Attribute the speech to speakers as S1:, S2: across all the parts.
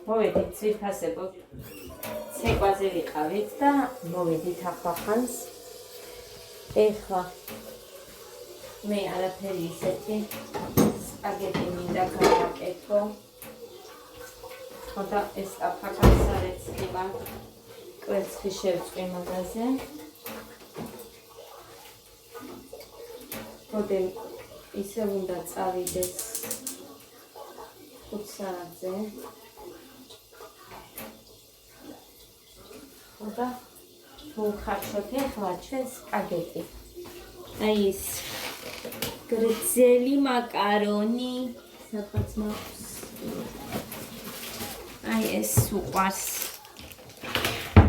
S1: მოვედით ძვირფასებო ცეკვაზე ვიყავით და მოვედით ახლა ხანს. ეხლა მე არაფერი ისეთი სპაგეტი მინდა გავაკეთო. ხოდა ეს აფაქასარეცხიმა კვერცხი შევწყვი მაგაზე. ხოდა ისე უნდა წავიდეს 5 საათზე. ხოდა ვუხარშოთ ახლა ჩვენ სპაგეტი. აი ეს გრძელი მაკარონი სადღაც მაქვს. აი ეს უყვარს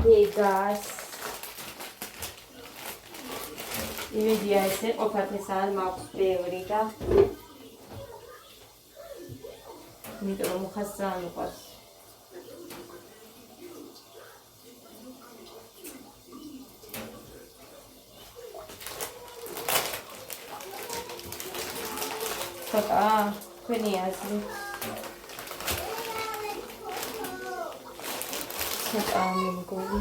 S1: გეგას. იმედია ესე ყოფათ ეს არ მაქვს ბევრი და იმიტომ რომ ხას ძალიან უყვარს. ცოტა თქვენი აზრით ცოტა მეგონი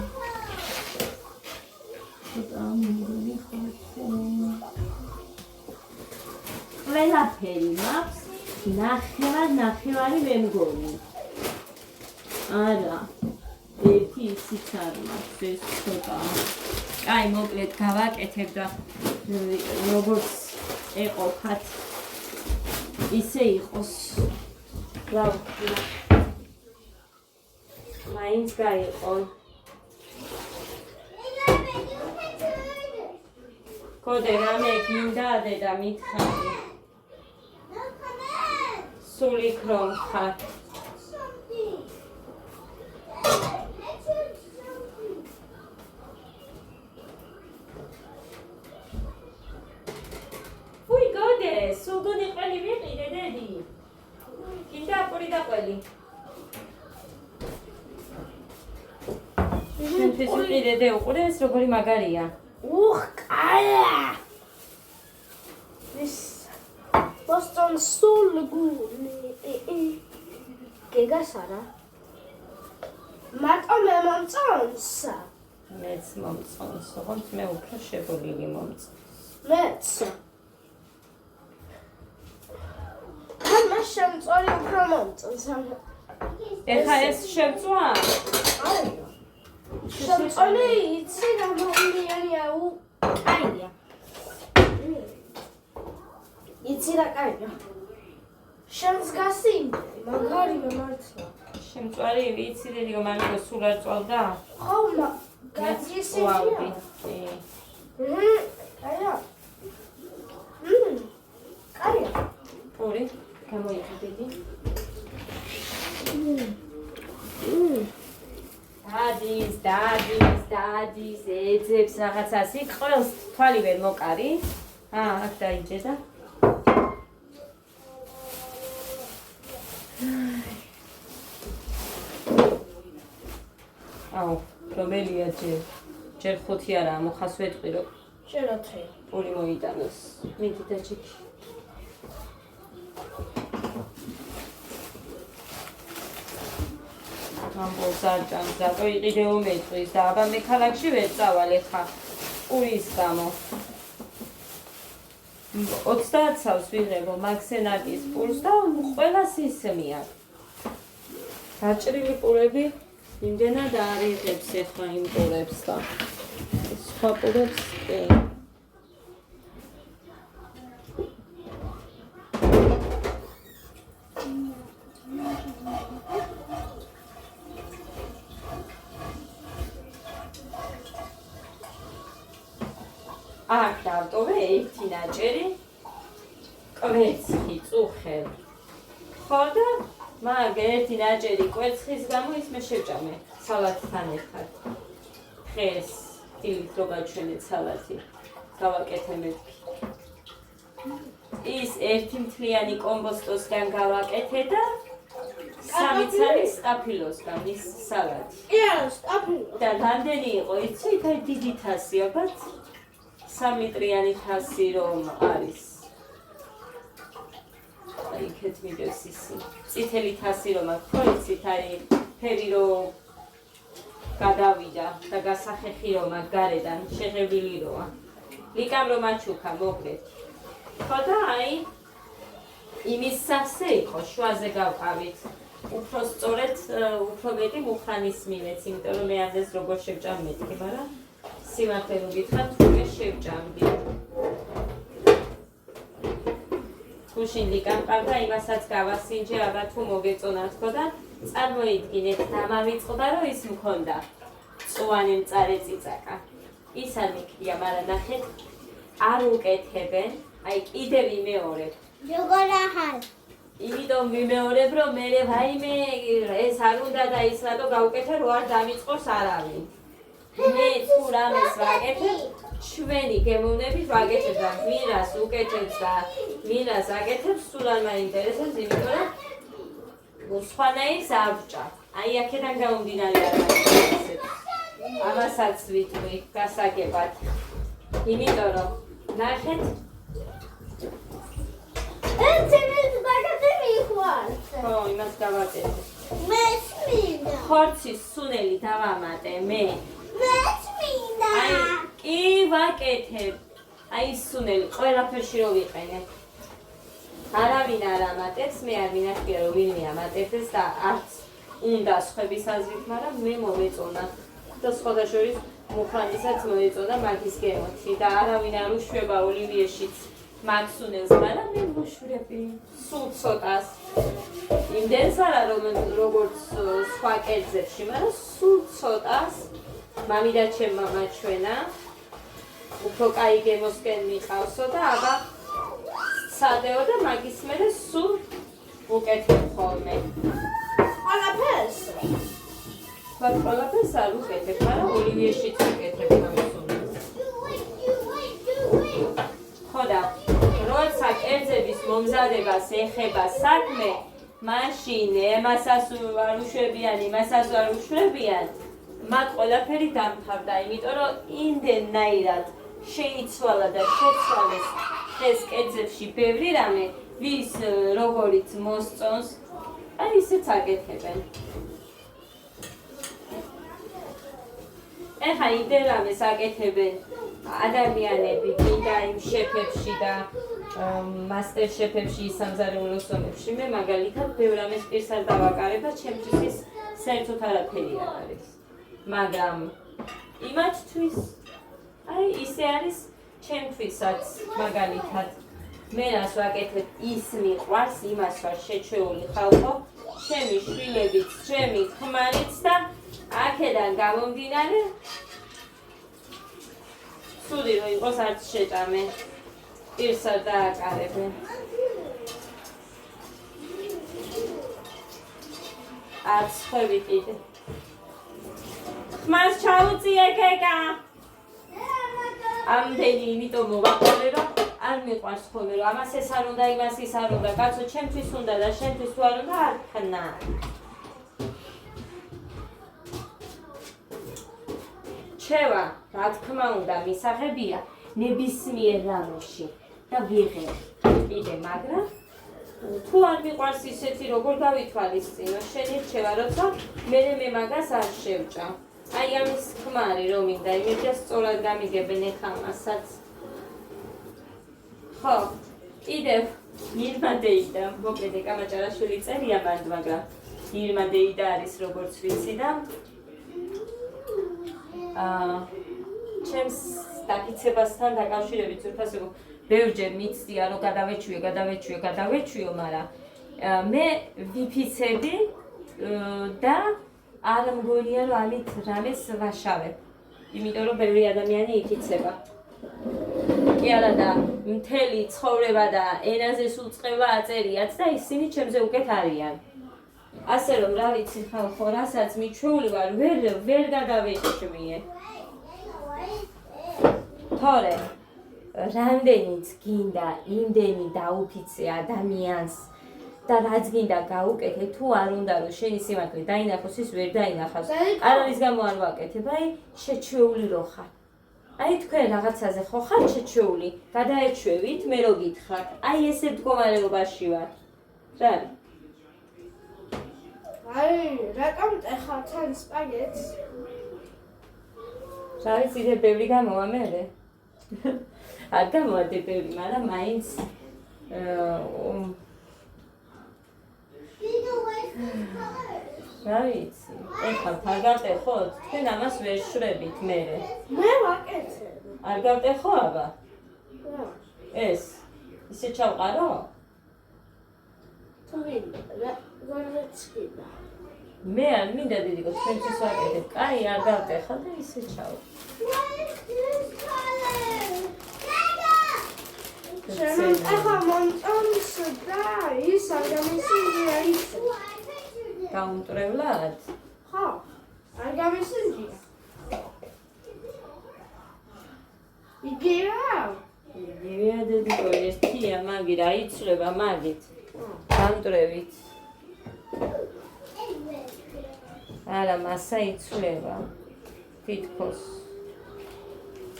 S1: ყველაფერი მაქვს ნახევარი მე მგონი. არა ერთი ისიც არ მაქვს ეს ცოტა. კაი მოკლედ გავაკეთებ და როგორც ეყოფათ ისე იყოს. რა ვქნა მაინც გაიყო. კოდე რამე გინდა და მითხარი. სული ქრომ ხარ. ვუი კოდე სულგონი ყველი ვიყიდე დედი. გინდა პური და ყველი. შენთვის ვიყიდე და უყურეს როგორი მაგარია.
S2: კაია. ეს Boston სულგუნი. გეგას არა? მარტო მე მომწონს.
S1: მეც მომწონს, ოღონდ მე უფრო შეგულილი მომწონს.
S2: მეც. შემწვარი უფრო მომწონს.
S1: ეხა ეს შევწვა?
S2: არა. შემწვარი იცი გამომიანია კაია. იცი რა კაია. შემსგასი მაგარი მართლა.
S1: შემწვარი ვიცი დედიო მაგრამ სულ არ წვალდა?
S2: ხო გაცისები. კაია. კაია.
S1: პური გამოიხედი. დადის ეძებს რაღაცას იქ ყველს თვალი ვერ მოკარი. აქ დაიჯედა. აუ, რომელია ჯერ 5 არა, მოხას ვეტყვი რომ
S2: ჯერ 4.
S1: პური მოიტანოს. მიდი დაჭიქი. ამბოზარჭანს და ყიდეო მეტყვის და აბა მე ქალაქში ვერ წავალ ეხა პურის გამო. 30 სავს ვიღებო მაქსენაკის პურს და ყველას ისმია. გაჭრილი პურები იმდენად არ იღებს ეხლა იმ პურებს და სხვა პურებს კი. აქ დავტოვე ერთი ნაჭერი კვერცხი წუხებ. ხო და მაგ ერთი ნაჭერი კვერცხის გამო ის მე შევჭამე სალატთან ერთად. დღეს დილით რო გაჩვენეთ სალატი გავაკეთე მეთქი. ის ერთი მთლიანი კომპოსტოსგან გავაკეთე და 3 წელი სტაფილოსგან ის სალატი.
S2: სტაფილო.
S1: და რამდენი იყო იცი? იქ დიდი თასი ალბათ 3 ლიტრიანი თასი რომ არის. იქეთ მიდევს ისი. წითელი თასი რომ აქვს, ხო იცით არის ფერი რო გადავიდა და გასახეხი რომ აქ გარედან შეღებილი როა. ლიკამ რომ აჩუქა მოკლედ. ხო და აი იმის სახზე იყო, შვაზე გავყავით. უფრო სწორედ, უფრო მეტი მუხანის მივეც, იმიტომ რომ მე ამდენს როგორ შევჭამ მეთქი, მაგრამ სიმართლე რომ გითხრათ, უკვე შევჭამდი. გუშინ ლიკამ ყავდა, იმასაც გავასინჯე, აბა თუ მოგეწონა თქო და წარმოიდგინეთ, დამავიწყდა, რომ ის მქონდა წვანი მწარე წიწაკა. ის არ მიქრია, მაგრამ ნახეთ, არ უკეთებენ, აი კიდევ იმეორებ.
S2: როგორ ახალ?
S1: იმიტომ ვიმეორებ, რომ მე ვაიმე ეს არ უნდა და ის რატო გავუკეთე, რო არ დამიწყოს არავინ. მე თუ რამეს ვაკეთებ, ჩვენი გემოვნებით ვაკეთებ და ვინას უკეთებს და ვინას აკეთებს, სულ არ მაინტერესებს, იმიტომ რომ სხვანაირს ავჭა. აი აქედან გამომდინარე არ მაინტერესებს. ამასაც ვიტყვი გასაგებად. იმიტომ რომ ნახეთ ხო, იმას გავაკეთე.
S2: მეც მინდა.
S1: ხორცის სუნელი დავამატე მე.
S2: მეც მინდა.
S1: აი, კი ვაკეთებ. აი სუნელი ყველაფერში რო ვიყენე. არავინ არ ამატებს, მე არ მინახია რომ ვინმე ამატებს და არც უნდა სხვების აზრით, მაგრამ მე მომეწონა. და სხვადასხვა მუხანისაც მოეწონა მაგის გემოთი და არავინ არ უშვება ოლივიეშიც მაგ სუნელს, მაგრამ მე ვუშვები სულ ცოტას. იმდენს არა როგორც სხვა კერძებში, მაგრამ სულ ცოტას. მამიდა ჩემმა მაჩვენა. უფრო კაი გემოსკენ მიყავსო და აბა სცადეო და მაგის მერე სულ უკეთებ ხოლმე.
S2: ყველაფერს?
S1: ყველაფერს არ უკეთებ, მაგრამ ოლივიეშიც უკეთებ მაგ სუნელს. ხო და როცა კერძების მომზადებას ეხება საქმე, მაშინ ემასაც არ უშვებიან, იმასაც არ უშვებიან, მათ ყველაფერი დამთავრდა, იმიტომ რომ იმდენნაირად შეიცვალა და შეცვალეს ეს კერძებში ბევრი რამე, ვის როგორიც მოსწონს, აი ისეც აკეთებენ. ეხა იმდენ რამეს აკეთებენ ადამიანები მინდა იმ შეფებში და მასტერ შეფებში, სამზარეულოს ომებში, მე მაგალითად ბევრ რამეს პირს არ დავაკარებ და ჩემთვის ის საერთოდ არაფერი არ არის. მაგრამ იმათთვის აი ისე არის ჩემთვისაც მაგალითად მე რას ვაკეთებ ის მიყვარს, იმას ვარ შეჩვეული ხალხო, ჩემი შვილებიც, ჩემი ქმარიც და აქედან გამომდინარე ცუდი რომ იყოს არც შეჭამე, პირს არ დააკარებენ. არც ხვევი კიდე. ხმას ჩაუწიე კეკა. ამდენი იმიტომ მოვაყოლე რომ არ მიყვარს ხოლმე რომ ამას ეს არ უნდა, იმას ის არ უნდა, კაცო ჩემთვის უნდა და შენთვის თუ არ უნდა არ ხნა. შევა, რა თქმა უნდა, მისაღებია ნებისმიერ რამოში და ვიღებ კიდე, მაგრამ თუ არ მიყვარს ისეთი როგორ გავითვალისწინო, შენი რჩევა, როცა მე მაგას არ შევჭამ. აი ამის ქმარი რომ მინდა, იმედია სწორად გამიგებენ ეხა მასაც. ხო, კიდევ ირმა დეიდა, მოკლედ ეკამაჭარაშვილი წერია მანდ, მაგრამ ირმა დეიდა არის როგორც ვიცი და ჩემს დაკიცებასთან დაკავშირებით ზურფასებო ბევრჯერ მიცდია რომ გადავეჩვიო, მაგრამ მე ვიფიცები და არ მგონია რომ ამით რამეს ვაშავებ. იმიტომ რომ ბევრი ადამიანი იფიცება. კი არა და მთელი ცხოვრება და ენაზე სულ წყება აწერიათ და ისინი ჩემზე უკეთ არიან. ასე რომ რა ვიცი ხალხო, რასაც მიჩვეული ვარ, ვერ გადავეჩვიე. თორე რამდენიც გინდა იმდენი დაუფიცე ადამიანს და რაც გინდა გაუკეთე, თუ არ უნდა რომ შენი სიმართლე დაინახოს, ის ვერ დაინახავს. არავის გამო არ ვაკეთებ, აი შეჩვეული რო ხარ. აი თქვენ რაღაცაზე ხო ხართ შეჩვეული, გადაეჩვევით, მე რო გითხრათ, აი ესე მდგომარეობაში ვარ. რა?
S2: აი, რატომ ეხლა თან სპაგეტს?
S1: რა ვიცი, ისე ბევრი გამოვა მე. არ გამოვადი ბევრი, მაგრამ მაინც რა ვიცი, ეხლა არ გავტეხოთ, თქვენ ამას ვერ შვრებით მე.
S2: მე ვაკეთებ.
S1: არ გავტეხო აბა?
S2: რა?
S1: ეს ისე ჩავყარო?
S2: თუ მინდა, გორეცკიდა.
S1: მე არ მინდა დიდიკო, თქვენთვის ვაკეთებ. კაი, არ გავტეხა და ისე ჩავ.
S2: შენ ახლა მომწონს და ის არ გამისინჯია ის.
S1: გაუმტრევლად?
S2: ხო, არ გამისინჯია. იგია?
S1: იგივეა დიდიკო, ეს თია მაგი რა იცვლება მაგით. გამტრევით. არა, მასა იცვლება. თითქოს.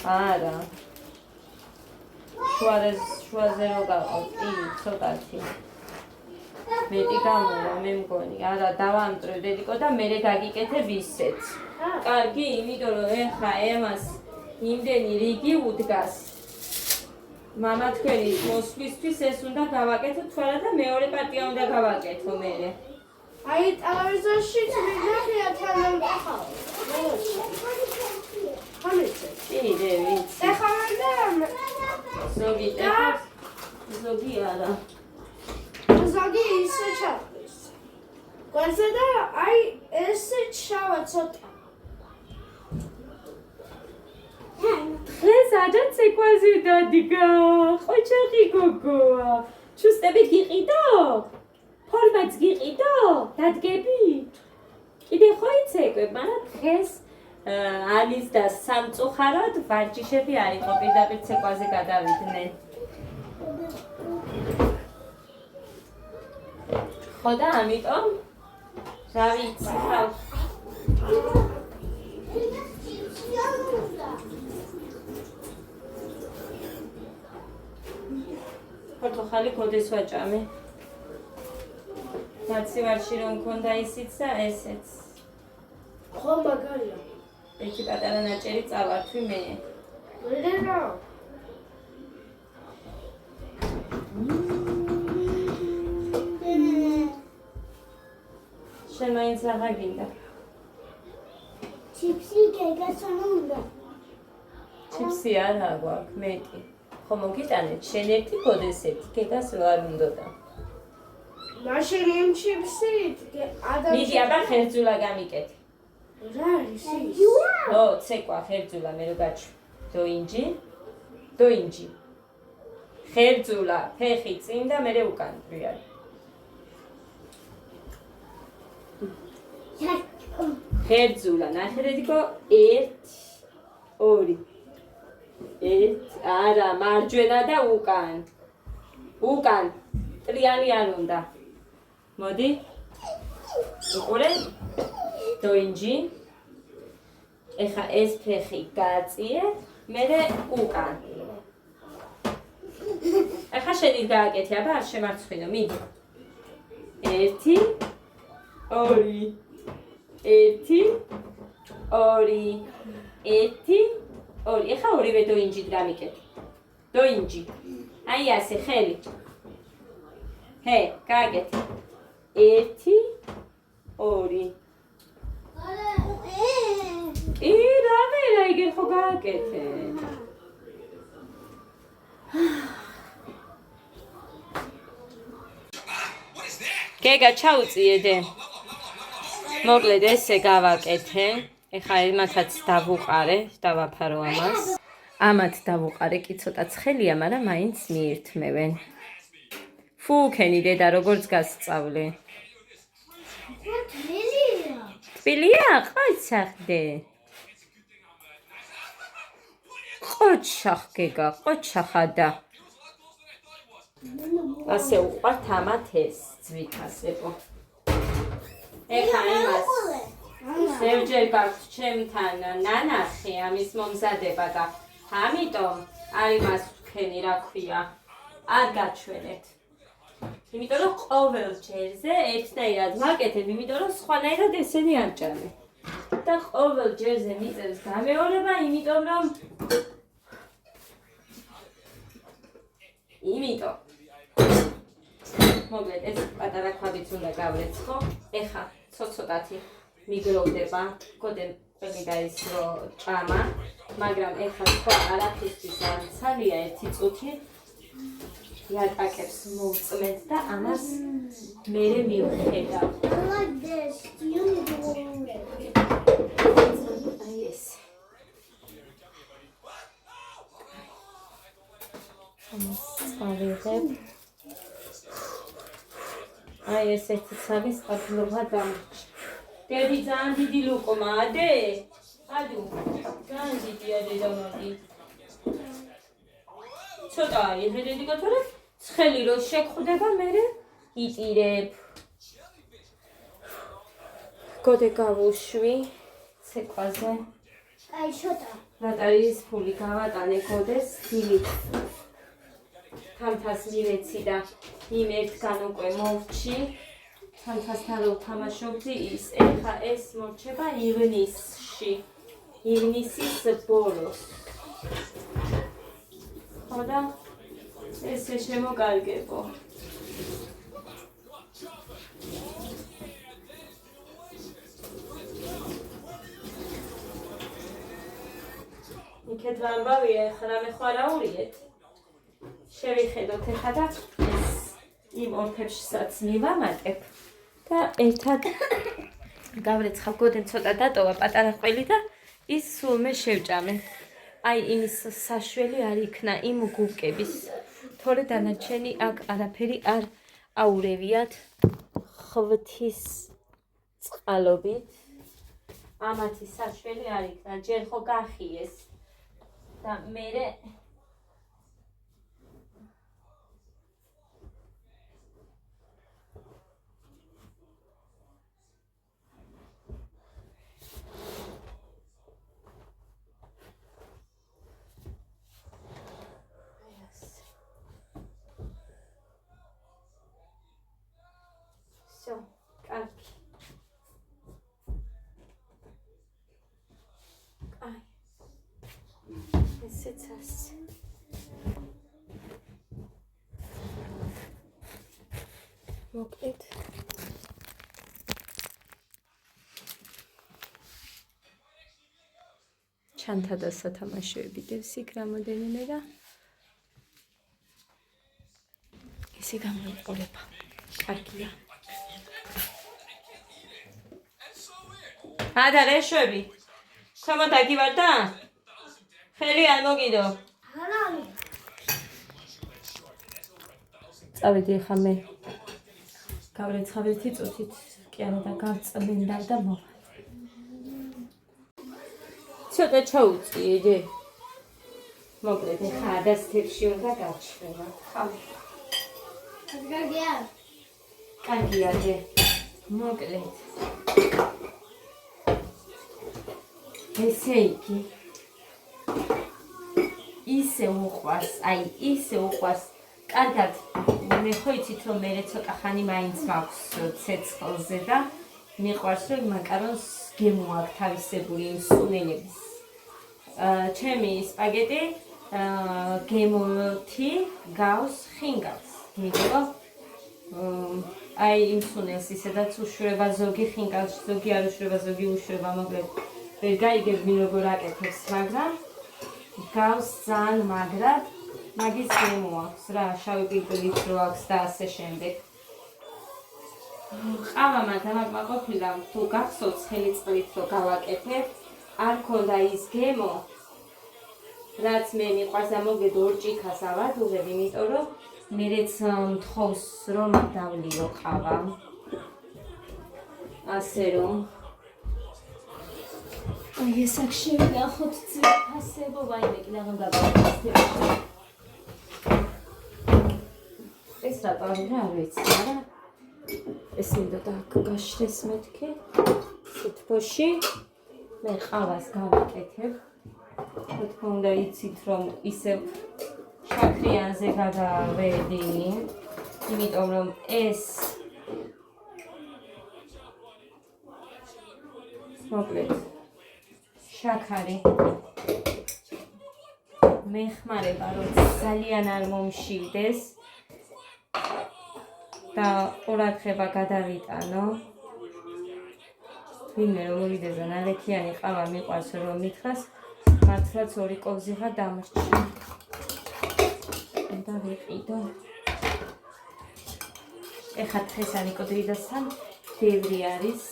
S1: არა. შუაზე რო გაყავ, იგი ცოტათი. მეტი გამოვა, მე მგონი. არა, დავამტრევ დედიკო და მერე გაგიკეთებ ისეც. კარგი, იმიტომ რომ ეხლა ემას იმდენი რიგი უდგას. მამა თქვენი მოსვლისთვის ეს უნდა გავაკეთო თვალა და მეორე პარტია უნდა გავაკეთო მერე.
S2: აი, ტელევიზორში ვინახია თან ახალ. ხამიცე.
S1: კიდე ვიცი.
S2: ეხლა მე
S1: ზოგი ტეხოს, ზოგი არა.
S2: ზოგი ისე ჩაყრის. გვერდზე და აი ესე ჩავა ცოტა.
S1: დღეს აჯა ცეკვაზი დადიგა, ყოჩახი გოგოა. ჩუსტები გიყიდო? ფორმაც გიყიდო? დადგები? კიდე ხო იცეკვებ, მაგრამ დღეს ალის და სამწუხაროდ ვარჯიშები არ იყო, პირდაპირ ცეკვაზე გადავიდნენ. ხო და ამიტომ რა ვიცი ხალ. პორტოხალი გოდეს ვაჭამე. მაცივარში რომ მქონდა ისიც და ესეც.
S2: ხო მაგარია.
S1: ერთი პატარა ნაჭერი წავართვი მე.
S2: ვერა.
S1: შენ მაინც აღა გინდა.
S2: ჩიფსი გეგასანუნდა.
S1: ჩიფსი არა გვაქვს მეტი. ხო მოგიტანეთ, შენ ერთი გოდეს ერთი, გეგას რო არ უნდოდა.
S2: მაშინ იმ ჩიფსით
S1: მიდი აბა ხერძულა გამიკეთე.
S2: რა არის ის?
S1: ო, ცეკვა ხერძულა მე რო გაჩვი. დოინჯი. ხერძულა, ფეხი წინ და მერე უკან ვიარ. ხერძულა, ნახერედიკო 1 2 არა, მარჯვენა და უკან. უკან. ტრიალი არ უნდა. მოდი. უყურე. დოინჯი. ეხა ეს ფეხი გააწიე, მერე უკან. ეხა შენი გააკეთე, აბა არ შემარცხინო, მიდი. 1 2 1 2 1 2 ეხა ორივე დოინჯით გამიკეთე. დოინჯი. აი ასე ხელი. ჰე, გააკეთე. 1 2 რა მერე იგი ხო გააკეთე. გეგა ჩაუწიედე. მოკლედ ესე გავაკეთე. ეხა ემათაც დავუყარე, დავაფარო ამას. ამათ დავუყარე, კი ცოტა ცხელია, მაგრამ მაინც მიირთმევენ. ფუქენი დედა როგორც გასწავლე. თბილია, ყოჩახდე. ყოჩახ გეგა, ყოჩახადა. ასე უყვართ ამათ ეს ძვითასებო. ეხა იმას ზევჯერ გაქვს ჩემთან ნანახი ამის მომზადება და ამიტომ არ იმას ვქენი რა ქვია არ გაჩვენეთ. იმიტომ რომ ყოველ ჯერზე ერთნაირად ვაკეთებ, იმიტომ რომ სხვანაირად ესენი არ ჭამე. და ყოველ ჯერზე მიწევს გამეორება, იმიტომ მოკლედ ეს პატარა ქვაბიც უნდა გავრეცხო. ეხა ცოტათი მიგროვდება, გოდენ ყველი გაის რო ჭამა, მაგრამ ეხა სხვა არაფრისთვის არ ცალია 1 წუთი. იატაკებს მოვწმეთ და ამას მერე მივხედავ.
S2: Like this. You do it.
S1: აი ეს. ამას წავიღებ. აი ესეთი ცალის ყაფლობა დამრჩა. დედი ძალიან დიდი ლუკმაა, დე? ადუ. ძალიან დიდია დედამოდი. ცოტა იხედები გათორე, ცხელი რო შეგხვდება, მერე იტირებ. გოდე გავუშვი ცეკვაზე.
S2: Ai, shota.
S1: ბატარიის ფული გავატანე გოდეს დილით. თამთას მივეცი და იმ ერთგან უკვე მოვჩი. თამთასთან რო ვთამაშობდი ის, ეხა ეს მორჩება ივნისში. ივნისის ბოლოს. ხო და ესე შემოგარგებო. იქეთ ვამბავია, ეხლა რამე ხვარაურიეთ. შევიხედოთ ეხლა და ეს იმ ორთებშისაც მივამატებ და ერთად გავრეცხავ. გოდენ ცოტა დატოვა პატარა ყველი და ის სულმე შევჭამე. აი იმის საშველი არ იქნა იმ გულკების. თორე დანარჩენი აქ არაფერი არ აურევიათ ხვთის წყალობით. ამათი საშველი არ იქნა, ჯერ ხო გახიეს. და მერე всё, კარგი. აი ესეც ასე. მოკლედ ჩანთა და სათამაშოები დევს იქ რამოდენიმე და ესე გამოიყურება. კარგია. ადა რეშვები. ქვემოთ აგივარ და ხელი არ მოგიდო.
S2: Halali.
S1: წავედი ხა მე. გავრეცხავ 1 წუთით, კი არა და გავწმინდა და მოვა. ცოტა ჩაუწიე დე. მოკლედ ხა ადასთებში უნდა გაჩვევა. ხა.
S2: Azgargia.
S1: კარგია დე. მოკლედ. ესე იგი. ისე უყვარს, აი ისე უყვარს. კარგად, მე ხო იცით რომ მე ცოტა ხანი მაინც მაქვს ცეცხლზე და მიყვარს რომ მაკარონს გემოაქ თავისებური იმ სუნელების. ჩემი სპაგეტი გემოთი გავს ხინგავს. იმიტომ აი იმ სუნელს ისედაც უშვრება ზოგი ხინგავს, ზოგი არ უშვრება, ზოგი უშვრება, მოკლედ ვერ გაიგებ ვინ როგორ აკეთებს, მაგრამ გავს ძალიან მაგრად. მაგის გემო აქვს რა, შავი პიპილით რო აქვს და ასე შემდეგ. ყავა მაგრამ აკმა ყოფილა თუ გახსოვთ ხელი წყლით რო გავაკეთებ, არ ქონდა ის გემო, რაც მე მიყვარს და მოგედ ორ ჭიქას ავადუღებ, იმიტომ რომ მერეც მთხოვს რომ დავლიო ყავა. ასე რომ აი ეს აქ შევინახოთ ძვირფასებობა, იმე კიდე აღარ გავაკეთებ. ეს რატო არ ვიცი, მაგრამ ეს მინდოდა აქ გაშრეს მეთქი სითბოში. მე ყავას გავაკეთებ. რა თქმა უნდა იცით რომ ისევ შაქრიანზე გადავედი, იმიტომ რომ ეს მოკლედ შაქარი მეხმარება რომ ძალიან არ მომშივდეს და ყურადღება გადავიტანო. ვინმე რომ მოვიდეს და ნალექიანი ყავა მიყვარს რომ მითხრას, მართლაც 2 კოვზიღა დამრჩი. და ვიყიდო. ეხლა დღესანი კოდრიდასთან ბევრი არის.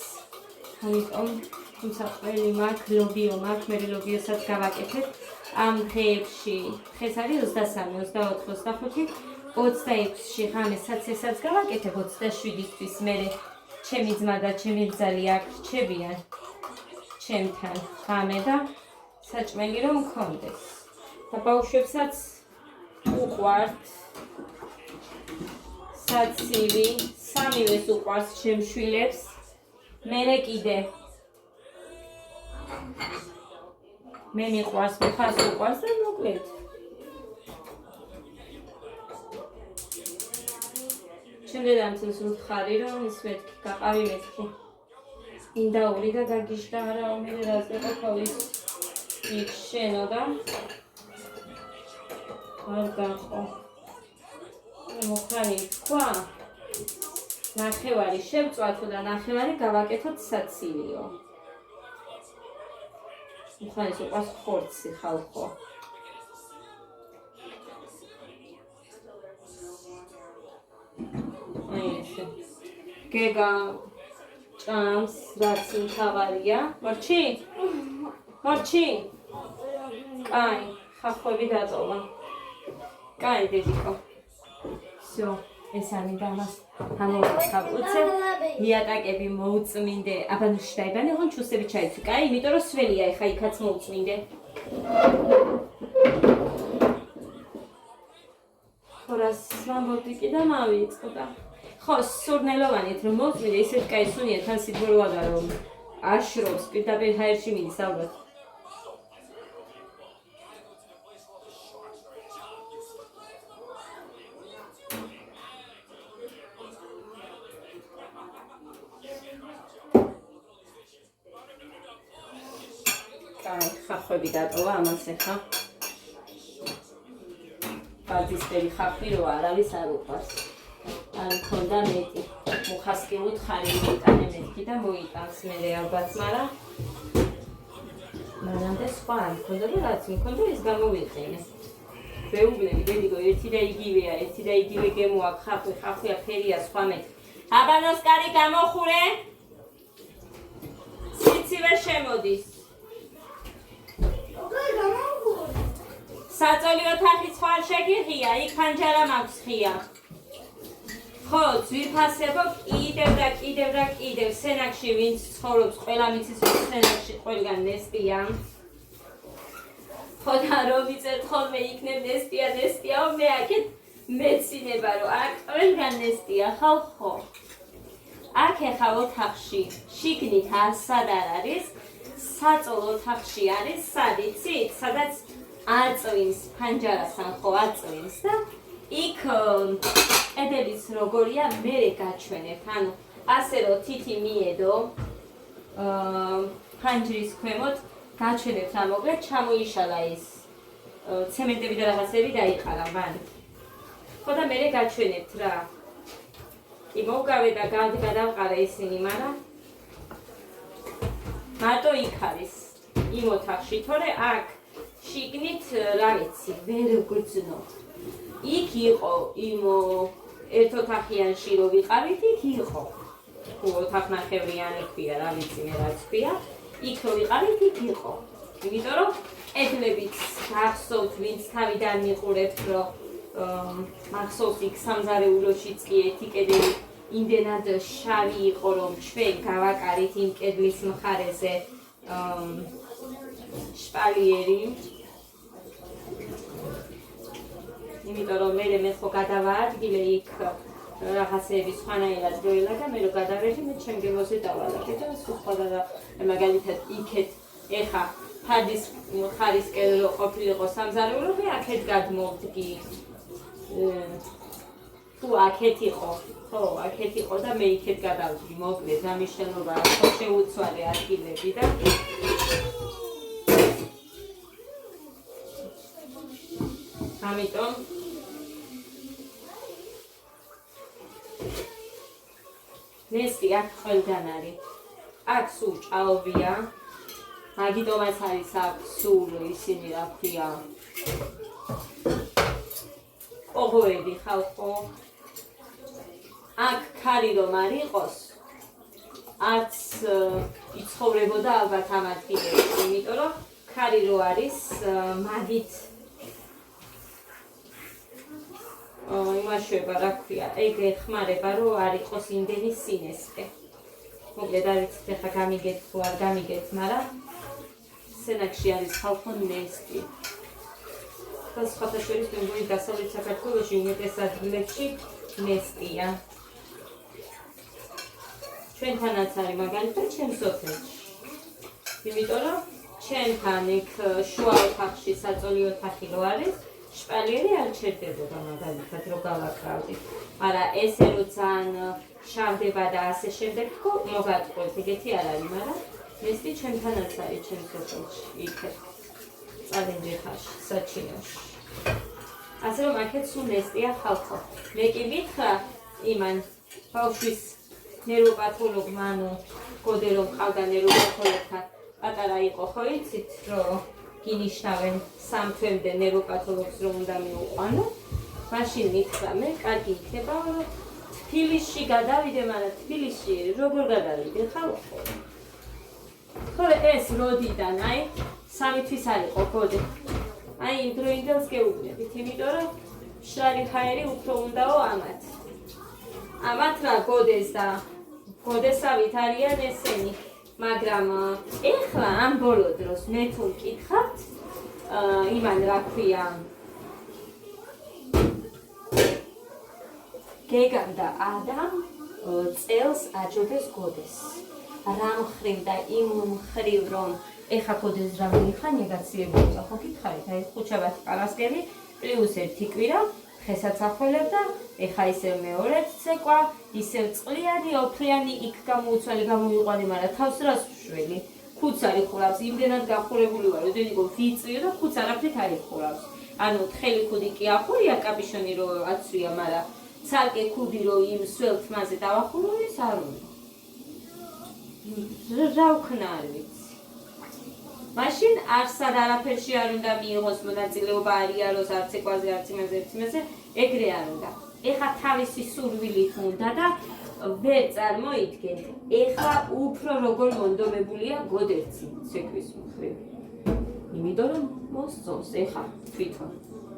S1: ამიტომ თუმცა ყველი მაქვს, ლობიო მაქვს, მე ლობიოსაც გავაკეთებ. ამ დღეებში დღეს არის 23, 24, 25, 26-ში ღამეს საცესაც გავაკეთებ 27-ისთვის მე ჩემი ძმა და ჩემი ბრძალი აქ რჩებიან ჩემთან ღამე და საჭმელი რომ მქონდეს. და ბავშვებსაც უყვართ საცივი, სამივეს უყვართ შემშვილებს. მერე კიდე მე მიყვარს, მხარს უყვარს და მოკლედ. შემდეგ ამცილს ვუთხარი რომ ის მეთქი გაყავი მეთქი. ინდაური და გაგიშდა არა მე რაზე ყოფილის იქ შენო და არ გახო. მოხანი თქვა ნახევარი შევწვათო და ნახევარი გავაკეთოთ საცილიო. მოხანი უყვარს ხორცი ხალხო. გეგა ჭამს რაც მთავარია. მარჩი? მარჩი? კაი, ხახვები დაწოვა. კაი დედიკო. всё, ეს არის დამას. ამოვხავუცე. იატაკები მოუწმინდე. აბა ნუ შტაიბანი ხომ ჩუსები ჩაიცი. კაი, იმიტომ რომ სველია ეხა იქაც მოუწმინდე. ხორას ვამბობდი კი და მავიწყდა. ხო, სურნელოვანით რომ მოუწმინდე, ისეთ კაი სუნია თან სიძველოა რომ აშრობს პირდაპირ ჰაერში მიდის ალბათ. კაი, ხახვები დატოვა ამას ეხა. ბაძისფერი ხახვი რო არავის არ უყვარს. არ მქონდა მეტი. მუხას კი უთხარი მოიტანე მეთქი და მოიტანს მერე ალბათ, მაგრამ მანამდე სხვა არ მქონდა და რაც მქონდა ის გამოვიყენე. ვეუბნები დედიკო ერთი და იგივეა, ერთი და იგივე გემოაკ ხახვი, ხახვია ფერია სხვა მეთქი. აბანოს კარი გამოხურე. სიცივე შემოდის. საწოლი ოთახი სხვა შეგიღია, იქ ფანჯარა მაქვს ხია. ხო, ძვირფასებო კიდევ და კიდევ სენაკში ვინც ცხოვრობს, ყველა მიცის რომ სენაკში ყველგან ნესტია. ხო და რომ ვიწერთ ხოლმე იქნებ ნესტიაო, მე აქეთ მეცინება რომ აქ ყველგან ნესტია, ხალხო. აქ ეხა ოთახში შიგნით სად არ არის, საწოლ ოთახში არის, სად იცით, სადაც აწვინს ფანჯარასთან ხო აწვინს და იქ კედელიც როგორია მერე გაჩვენებთ. ანუ ასე რომ თითი მიედო ფანჯრის ქვემოთ გაჩვენებთ რა მოკლედ ჩამოიშალა ის ცემენტები და რაღაცები დაიყარა ვანით. ხო და მერე გაჩვენებთ რა. კი მოვგავე და გადავყარა ისინი, მაგრამ მარტო იქ არის იმ ოთახში, თორე აქ შიგნით რა ვიცი, ვერ გვგრძნობ. იქ იყო იმ ერთ ოთახიანში რო ვიყავით, იქ იყო. ოთახნახევრიანი ქვია, რა ვიცი მე რაც ქვია. იქ რო ვიყავით, იქ იყო. იმიტომ რომ კედლებიც გახსოვთ, ვინც თავიდან მიყურებთ, რომ მახსოვს იქ სამზარეულოშიც კი ერთი კედელი იმდენად შავი იყო, რომ ჩვენ გავაკარით იმ კედლის მხარეზე შპალიერი. იმიტომ რომ მე ხო გადავაადგილე იქ რაღაცები სხვანაირად როილა და მე რო გადავედი მე ჩემ გემოზე დავალაგე და სხვა და მაგალითად იქეთ ეხა ფარდის ხარისკენ რო ყოფილიყო სამზარეულო მე აქეთ გადმოვდგი თუ აქეთ იყო, ხო, აქეთ იყო და მე იქეთ გადავდი, მოკლედ ამის შენობა ხო შეუცვალე ადგილები და ამიტომ ნესტი აქ ყველგან არის. აქ სულ ჭაობია. მაგიტომაც არის აქ სულ ისინი რა ქვია ოღოები ხალხო. აქ ქარი რომ არ იყოს, არც იცხოვრებოდა ალბათ ამ ადგილებში, იმიტომ რომ ქარი რო არის, მაგით იმაშვება, რა ქვია, ეგ ეხმარება, რომ არ იყოს იმდენი სინესტე. მოკლედ არ ვიცით ახლა გამიგეთ თუ არ გამიგეთ, მაგრამ სენაკში არის ხალხო ნესტი. და სხვათა შორის მე მგონი დასავლეთ საქართველოში უმეტეს ადგილებში ნესტია. ჩვენთანაც არის მაგალითად ჩემს სოფელში. იმიტომ რომ ჩვენთან იქ შუა ოთახში საწოლი ოთახი რო არის, შპალიერი არ ჩერდებოდა მაგალითად რო გავაკრავდით. მაგრამ ესე რო ძალიან შავდება და ასე შემდეგ ხო მოგატყუეთ, ეგეთი არ არის, მაგრამ ნესტი ჩვენთანაც არის ჩემს სოფელში, იქეთ. წალენჯიხაში, საჩინოში. ასე რომ აქეთ სულ ნესტია ხალხო. მე კი მითხრა იმან ბავშვის ნეიროპათოლოგმა, ანუ გოდე რომ ყავდა ნეიროპათოლოგთან, პატარა იყო ხო იცით, რომ გინიშნავენ 3 თვემდე ნეიროპათოლოგს რომ უნდა მიუყვანო. მაშინ მითხრა მე, კარგი იქნება, რომ თბილისში გადავიდე, მაგრამ თბილისში როგორ გადავიდე ხალხო? ხოლე ეს როდიდან, აი 3 თვის არ იყო გოდე. აი იმ დროინდელს გეუბნებით, იმიტომ რომ მშრალი ჰაერი უფრო უნდაო ამათ. ამათ რა გოდეს და გოდესავით არიან ესენი. მაგრამ ეხლა ამ ბოლო დროს მე თუ მკითხავთ, იმან რა ქვია, გეგამ და ადამ წელს აჯობეს გოდეს. რა მხრივ და იმ მხრივ რომ ეხა გოდეს რამდენი ხანია გაციებულება, ხო გითხარით, აი ხუთშაბათი პარასკევი პლუს 1 კვირა ხესაც ახველებდა, ეხა ისევ მეორედ ცეკვა, ისევ წყლიანი, ოფლიანი იქ გამოუცვალე გამოიყვანე, მაგრამ თავს რას ვშველი? ქუცარი ხურავს, იმდენად გახურებული ვარ, რომ დედიკო ვიწვიო და ქუც არაფრით არ იხურავს. ანუ თხელი ქუდი კი ახურია, კაპიშონი რო აცვია, მაგრამ ცალკე ქუდი რო იმ სველ თმაზე დავახურო, ის არ უნდა. რა ვქნა არ ვიცი. მაშინ არსად არაფერში არ უნდა მიიღოს მონაწილეობა არიაროს არც ეკვაზე არც იმაზე, ეგრე არ უნდა. ეხა თავისი სურვილით უნდა და ვერ წარმოიდგენთ. ეხა უფრო როგორ მონდომებულია გოდერძი ცეკვის მხრივ. იმიტომ რომ მოსწონს ეხა თვითონ.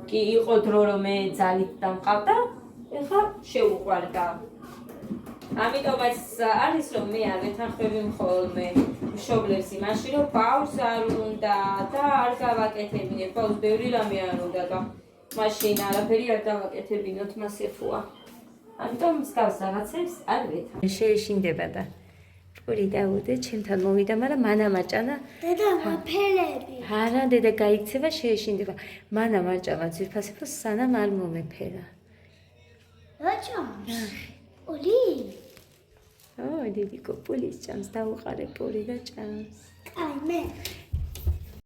S1: კი იყო დრო რომ მე ძალით დამყავდა, ეხა შეუყვარდა. ამიტომაც არის რომ მე არ ვეთანხმები ხოლმე მშობლებს იმაში რომ ბავშვს არ უნდა და არ გავაკეთებინეთ, ბავშვს ბევრი რამე არ უნდა და მაშინ არაფერი არ დავაკეთებინოთ მას ეხუა. ამიტომ მსგავს რაღაცებს არ ვეთანხმებ. შეეშინდება და პური დაუდე ჩემთან მოვიდა, მაგრამ მან ამაჭანა
S2: დედა მაფერები.
S1: არა, დედა გაიქცევა, შეეშინდება. მან ამაჭამა ძვირფასებას სანამ არ მომეფერა.
S2: რაჭამს? პული?
S1: ო, დედიკო, პულის ჭამს, დაუყარე პური და ჭამს.
S2: კაი, მე